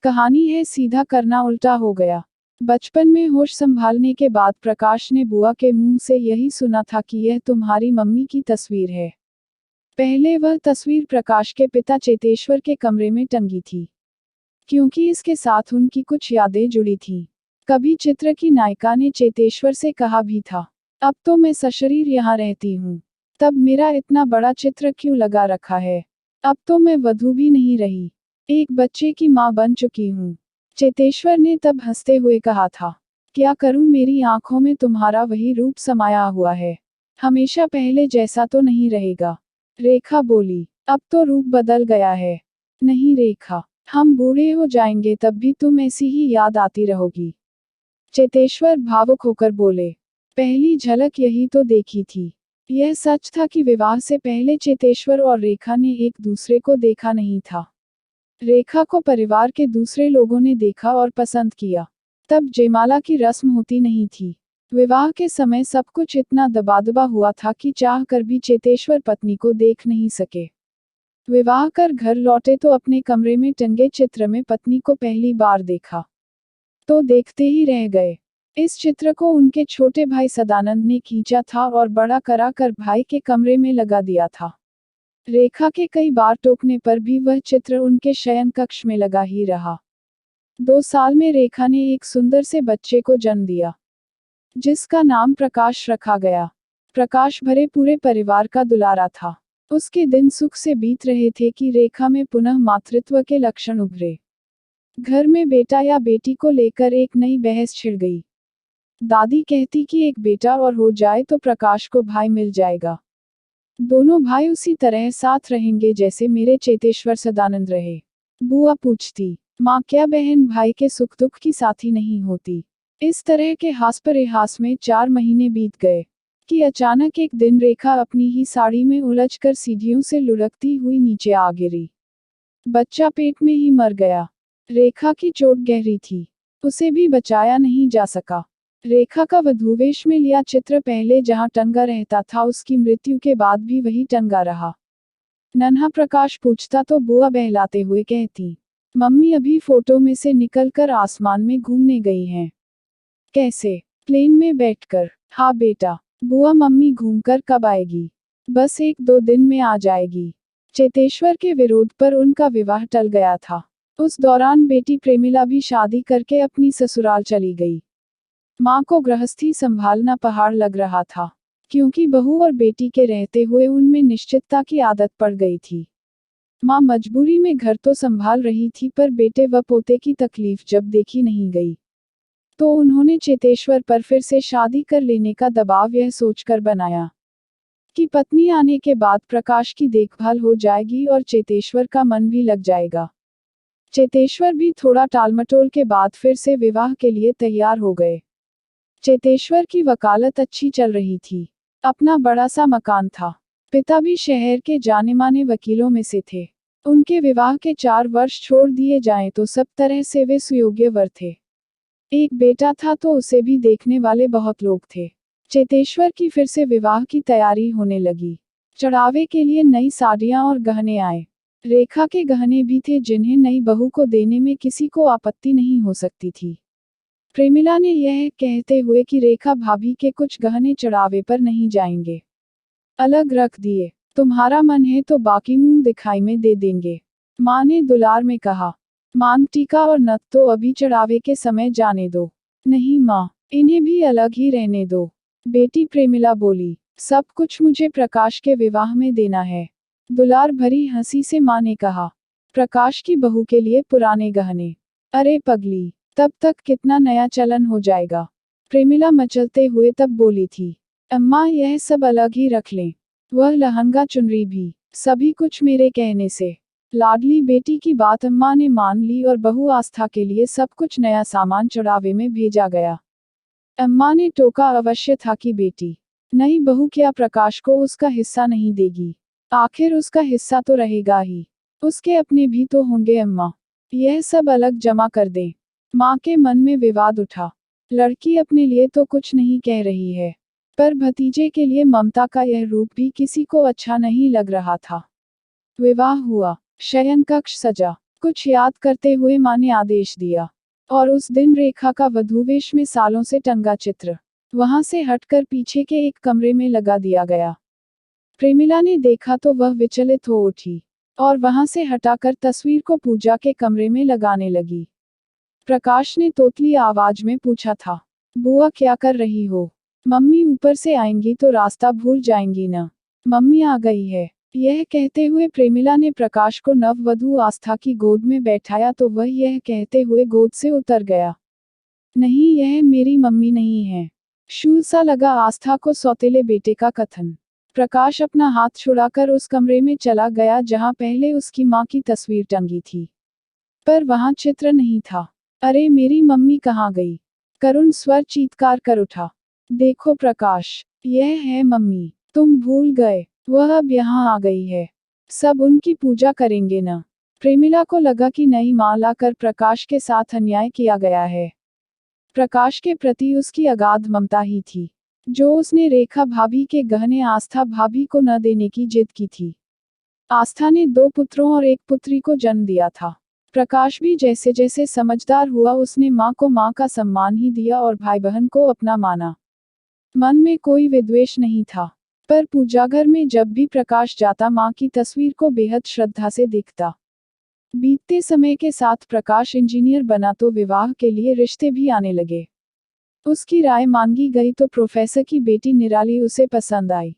कहानी है सीधा करना उल्टा हो गया। बचपन में होश संभालने के बाद प्रकाश ने बुआ के मुंह से यही सुना था कि यह तुम्हारी मम्मी की तस्वीर है। पहले वह तस्वीर प्रकाश के पिता चेतेश्वर के कमरे में टंगी थी, क्योंकि इसके साथ उनकी कुछ यादें जुड़ी थीं। कभी चित्र की नायिका ने चेतेश्वर से कहा भी था, अब तो मैं सशरीर यहाँ रहती हूँ, तब मेरा इतना बड़ा चित्र क्यों लगा रखा है। अब तो मैं वधू भी नहीं रही, एक बच्चे की माँ बन चुकी हूँ। चेतेश्वर ने तब हंसते हुए कहा था, क्या करूँ, मेरी आंखों में तुम्हारा वही रूप समाया हुआ है, हमेशा पहले जैसा तो नहीं रहेगा। रेखा बोली, अब तो रूप बदल गया है। नहीं रेखा, हम बूढ़े हो जाएंगे तब भी तुम ऐसी ही याद आती रहोगी। चेतेश्वर भावुक होकर बोले, पहली झलक यही तो देखी थी। यह सच था कि विवाह से पहले चेतेश्वर और रेखा ने एक दूसरे को देखा नहीं था। रेखा को परिवार के दूसरे लोगों ने देखा और पसंद किया। तब जयमाला की रस्म होती नहीं थी। विवाह के समय सब कुछ इतना दबादबा हुआ था कि चाह कर भी चेतेश्वर पत्नी को देख नहीं सके। विवाह कर घर लौटे तो अपने कमरे में टंगे चित्र में पत्नी को पहली बार देखा तो देखते ही रह गए। इस चित्र को उनके छोटे भाई सदानंद ने खींचा था और बड़ा करा कर भाई के कमरे में लगा दिया था। रेखा के कई बार टोकने पर भी वह चित्र उनके शयन कक्ष में लगा ही रहा। 2 साल में रेखा ने एक सुंदर से बच्चे को जन्म दिया, जिसका नाम प्रकाश रखा गया। प्रकाश भरे पूरे परिवार का दुलारा था। उसके दिन सुख से बीत रहे थे कि रेखा में पुनः मातृत्व के लक्षण उभरे। घर में बेटा या बेटी को लेकर एक नई बहस छिड़ गई। दादी कहती कि एक बेटा और हो जाए तो प्रकाश को भाई मिल जाएगा। दोनों भाई उसी तरह साथ रहेंगे जैसे मेरे चेतेश्वर सदानंद रहे। बुआ पूछती, माँ क्या बहन भाई के सुख दुख की साथी नहीं होती। इस तरह के हास परिहास में 4 महीने बीत गए कि अचानक एक दिन रेखा अपनी ही साड़ी में उलझकर सीढ़ियों से लुढ़कती हुई नीचे आ गिरी। बच्चा पेट में ही मर गया। रेखा की चोट गहरी थी, उसे भी बचाया नहीं जा सका। रेखा का वधूवेश में लिया चित्र पहले जहां टंगा रहता था उसकी मृत्यु के बाद भी वही टंगा रहा। नन्हा प्रकाश पूछता तो बुआ बहलाते हुए कहती, मम्मी अभी फोटो में से निकलकर आसमान में घूमने गई हैं। कैसे? प्लेन में बैठकर। हाँ बेटा। बुआ मम्मी घूमकर कब आएगी? बस 1-2 दिन में आ जाएगी। चेतेश्वर के विरोध पर उनका विवाह टल गया था। उस दौरान बेटी प्रेमिला भी शादी करके अपनी ससुराल चली गई। माँ को गृहस्थी संभालना पहाड़ लग रहा था, क्योंकि बहू और बेटी के रहते हुए उनमें निश्चितता की आदत पड़ गई थी। माँ मजबूरी में घर तो संभाल रही थी पर बेटे व पोते की तकलीफ जब देखी नहीं गई तो उन्होंने चेतेश्वर पर फिर से शादी कर लेने का दबाव यह सोचकर बनाया कि पत्नी आने के बाद प्रकाश की देखभाल हो जाएगी और चेतेश्वर का मन भी लग जाएगा। चेतेश्वर भी थोड़ा टालमटोल के बाद फिर से विवाह के लिए तैयार हो गए। चेतेश्वर की वकालत अच्छी चल रही थी। अपना बड़ा सा मकान था। पिता भी शहर के जाने माने वकीलों में से थे। उनके विवाह के 4 वर्ष छोड़ दिए जाएं तो सब तरह से वे सुयोग्य वर थे। एक बेटा था तो उसे भी देखने वाले बहुत लोग थे। चेतेश्वर की फिर से विवाह की तैयारी होने लगी। चढ़ावे के लिए नई साड़ियां और गहने आए। रेखा के गहने भी थे जिन्हें नई बहू को देने में किसी को आपत्ति नहीं हो सकती थी। प्रेमिला ने यह कहते हुए कि रेखा भाभी के कुछ गहने चढ़ावे पर नहीं जाएंगे, अलग रख दिए। तुम्हारा मन है तो बाकी मुंह दिखाई में दे देंगे, माँ ने दुलार में कहा। मांग टीका और नथ तो अभी चढ़ावे के समय जाने दो। नहीं माँ, इन्हें भी अलग ही रहने दो। बेटी प्रेमिला बोली, सब कुछ मुझे प्रकाश के विवाह में देना है। दुलार भरी हंसी से माँ ने कहा, प्रकाश की बहू के लिए पुराने गहने? अरे पगली, तब तक कितना नया चलन हो जाएगा। प्रेमिला मचलते हुए तब बोली थी, अम्मा यह सब अलग ही रख लें, वह लहंगा चुनरी भी, सभी कुछ मेरे कहने से। लाडली बेटी की बात अम्मा ने मान ली और बहू आस्था के लिए सब कुछ नया सामान चढ़ावे में भेजा गया। अम्मा ने टोका अवश्य था कि बेटी, नई बहू क्या प्रकाश को उसका हिस्सा नहीं देगी? आखिर उसका हिस्सा तो रहेगा ही, उसके अपने भी तो होंगे अम्मा, यह सब अलग जमा कर दें। माँ के मन में विवाद उठा। लड़की अपने लिए तो कुछ नहीं कह रही है, पर भतीजे के लिए ममता का यह रूप भी किसी को अच्छा नहीं लग रहा था। विवाह हुआ, शयन कक्ष सजा, कुछ याद करते हुए माँ ने आदेश दिया। और उस दिन रेखा का वधूवेश में सालों से टंगा चित्र वहां से हटकर पीछे के एक कमरे में लगा दिया गया। प्रेमिला ने देखा तो वह विचलित हो उठी और वहां से हटाकर तस्वीर को पूजा के कमरे में लगाने लगी। प्रकाश ने तोतली आवाज में पूछा था, बुआ क्या कर रही हो? मम्मी ऊपर से आएंगी तो रास्ता भूल जाएंगी न। मम्मी आ गई है। यह कहते हुए प्रेमिला ने प्रकाश को नववधू आस्था की गोद में बैठाया तो वह यह कहते हुए गोद से उतर गया, नहीं यह मेरी मम्मी नहीं है। शूल सा लगा आस्था को सौतेले बेटे का कथन। प्रकाश अपना हाथ छुड़ाकर उस कमरे में चला गया जहां पहले उसकी मां की तस्वीर टंगी थी, पर वहां चित्र नहीं था। अरे मेरी मम्मी कहाँ गई? करुण स्वर चीत्कार कर उठा। देखो प्रकाश, यह है मम्मी, तुम भूल गए, वह अब यहाँ आ गई है। सब उनकी पूजा करेंगे न। प्रेमिला को लगा कि नई मां लाकर प्रकाश के साथ अन्याय किया गया है। प्रकाश के प्रति उसकी अगाध ममता ही थी, जो उसने रेखा भाभी के गहने आस्था भाभी को न देने की जिद की थी। आस्था ने 2 पुत्रों और 1 पुत्री को जन्म दिया था। प्रकाश भी जैसे जैसे समझदार हुआ उसने माँ को माँ का सम्मान ही दिया और भाई बहन को अपना माना। मन में कोई विद्वेष नहीं था, पर पूजाघर में जब भी प्रकाश जाता माँ की तस्वीर को बेहद श्रद्धा से देखता। बीतते समय के साथ प्रकाश इंजीनियर बना तो विवाह के लिए रिश्ते भी आने लगे। उसकी राय मांगी गई तो प्रोफेसर की बेटी निराली उसे पसंद आई।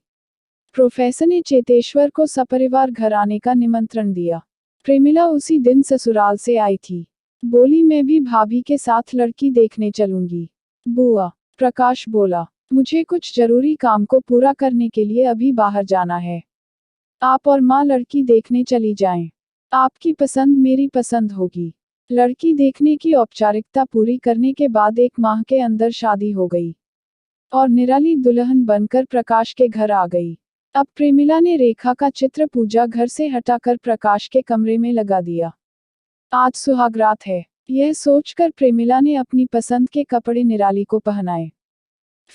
प्रोफेसर ने चेतेश्वर को सपरिवार घर आने का निमंत्रण दिया। प्रेमिला उसी दिन ससुराल से आई थी। बोली मैं भी भाभी के साथ लड़की देखने चलूंगी। बुआ, प्रकाश बोला, मुझे कुछ जरूरी काम को पूरा करने के लिए अभी बाहर जाना है। आप और माँ लड़की देखने चली जाएं। आपकी पसंद मेरी पसंद होगी। लड़की देखने की औपचारिकता पूरी करने के बाद 1 माह के अंदर शादी हो गई और निराली दुल्हन बनकर प्रकाश के घर आ गई। अब प्रेमिला ने रेखा का चित्र पूजा घर से हटाकर प्रकाश के कमरे में लगा दिया। आज सुहागरात है, यह सोचकर प्रेमिला ने अपनी पसंद के कपड़े निराली को पहनाए।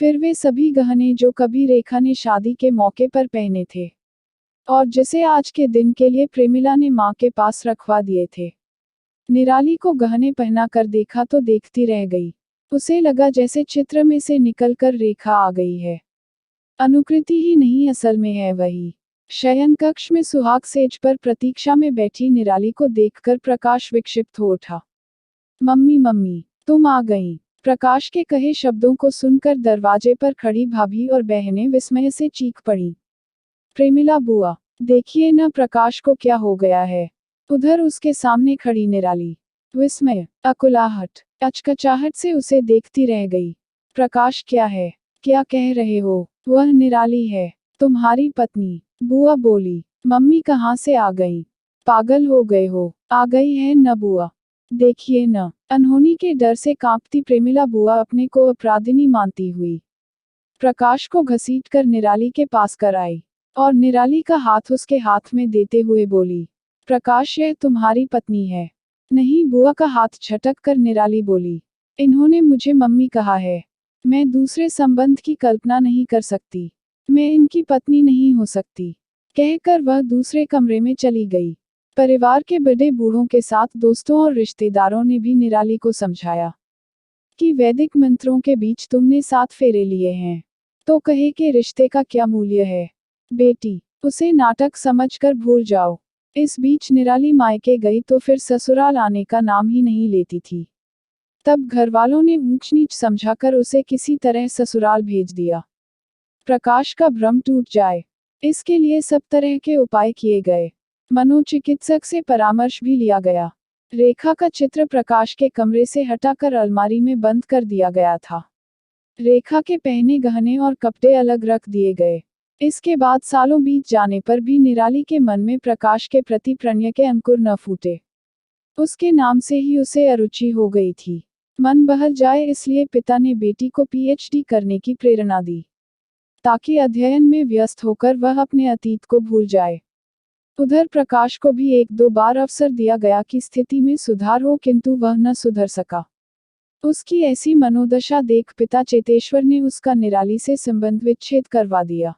फिर वे सभी गहने जो कभी रेखा ने शादी के मौके पर पहने थे और जिसे आज के दिन के लिए प्रेमिला ने माँ के पास रखवा दिए थे। निराली को गहने पहना कर देखा तो देखती रह गई। उसे लगा जैसे चित्र में से निकलकर रेखा आ गई है। अनुकृति ही नहीं असल में है वही। शयन कक्ष में सुहाग सेज पर प्रतीक्षा में बैठी निराली को देखकर प्रकाश विक्षिप्त हो उठा। मम्मी मम्मी, तुम आ गईं। प्रकाश के कहे शब्दों को सुनकर दरवाजे पर खड़ी भाभी और बहनें विस्मय से चीख पड़ी। प्रेमिला बुआ, देखिए न प्रकाश को क्या हो गया है। उधर उसके सामने खड़ी निराली विस्मय, अकुलाहट, अचकचाहट से उसे देखती रह गई। प्रकाश क्या है, क्या कह रहे हो? वह निराली है, तुम्हारी पत्नी। बुआ बोली। मम्मी कहाँ से आ गई? पागल हो गए हो? आ गई है न बुआ, देखिए न। अनहोनी के डर से कांपती प्रेमिला बुआ अपने को अपराधिनी मानती हुई प्रकाश को घसीटकर निराली के पास कर आई और निराली का हाथ उसके हाथ में देते हुए बोली, प्रकाश यह तुम्हारी पत्नी है। नहीं बुआ का हाथ झटक कर निराली बोली, इन्होंने मुझे मम्मी कहा है। मैं दूसरे संबंध की कल्पना नहीं कर सकती। मैं इनकी पत्नी नहीं हो सकती। कहकर वह दूसरे कमरे में चली गई। परिवार के बड़े बूढ़ों के साथ दोस्तों और रिश्तेदारों ने भी निराली को समझाया कि वैदिक मंत्रों के बीच तुमने 7 फेरे लिए हैं, तो कहे के रिश्ते का क्या मूल्य है। बेटी, उसे नाटक समझकर भूल जाओ। इस बीच निराली मायके गई तो फिर ससुराल आने का नाम ही नहीं लेती थी। तब घरवालों ने ऊंच नीच समझाकर उसे किसी तरह ससुराल भेज दिया। प्रकाश का भ्रम टूट जाए, इसके लिए सब तरह के उपाय किए गए। मनोचिकित्सक से परामर्श भी लिया गया। रेखा का चित्र प्रकाश के कमरे से हटाकर अलमारी में बंद कर दिया गया था। रेखा के पहने गहने और कपड़े अलग रख दिए गए। इसके बाद सालों बीत जाने पर भी निराली के मन में प्रकाश के प्रति प्रणय के अंकुर न फूटे। उसके नाम से ही उसे अरुचि हो गई थी। मन बहल जाए इसलिए पिता ने बेटी को पीएचडी करने की प्रेरणा दी, ताकि अध्ययन में व्यस्त होकर वह अपने अतीत को भूल जाए। उधर प्रकाश को भी 1-2 बार अवसर दिया गया कि स्थिति में सुधार हो, किंतु वह न सुधर सका। उसकी ऐसी मनोदशा देख पिता चेतेश्वर ने उसका निराली से संबंध विच्छेद करवा दिया।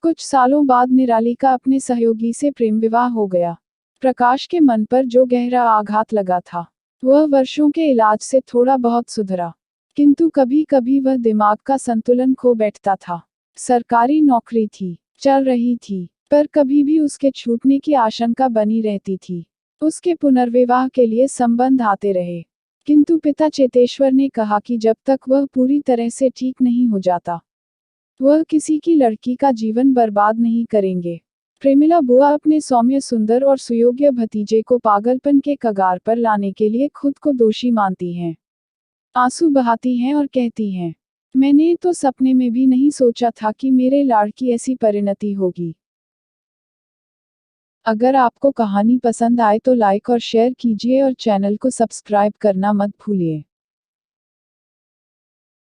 कुछ सालों बाद निराली का अपने सहयोगी से प्रेम विवाह हो गया। प्रकाश के मन पर जो गहरा आघात लगा था, वह वर्षों के इलाज से थोड़ा बहुत सुधरा, किंतु कभी कभी वह दिमाग का संतुलन खो बैठता था। सरकारी नौकरी थी, चल रही थी, पर कभी भी उसके छूटने की आशंका बनी रहती थी। उसके पुनर्विवाह के लिए संबंध आते रहे, किंतु पिता चेतेश्वर ने कहा कि जब तक वह पूरी तरह से ठीक नहीं हो जाता, वह किसी की लड़की का जीवन बर्बाद नहीं करेंगे। प्रेमिला बुआ अपने सौम्य, सुंदर और सुयोग्य भतीजे को पागलपन के कगार पर लाने के लिए खुद को दोषी मानती हैं। आंसू बहाती हैं और कहती हैं, मैंने तो सपने में भी नहीं सोचा था कि मेरे लाड़ की ऐसी परिणति होगी। अगर आपको कहानी पसंद आए तो लाइक और शेयर कीजिए और चैनल को सब्सक्राइब करना मत भूलिए।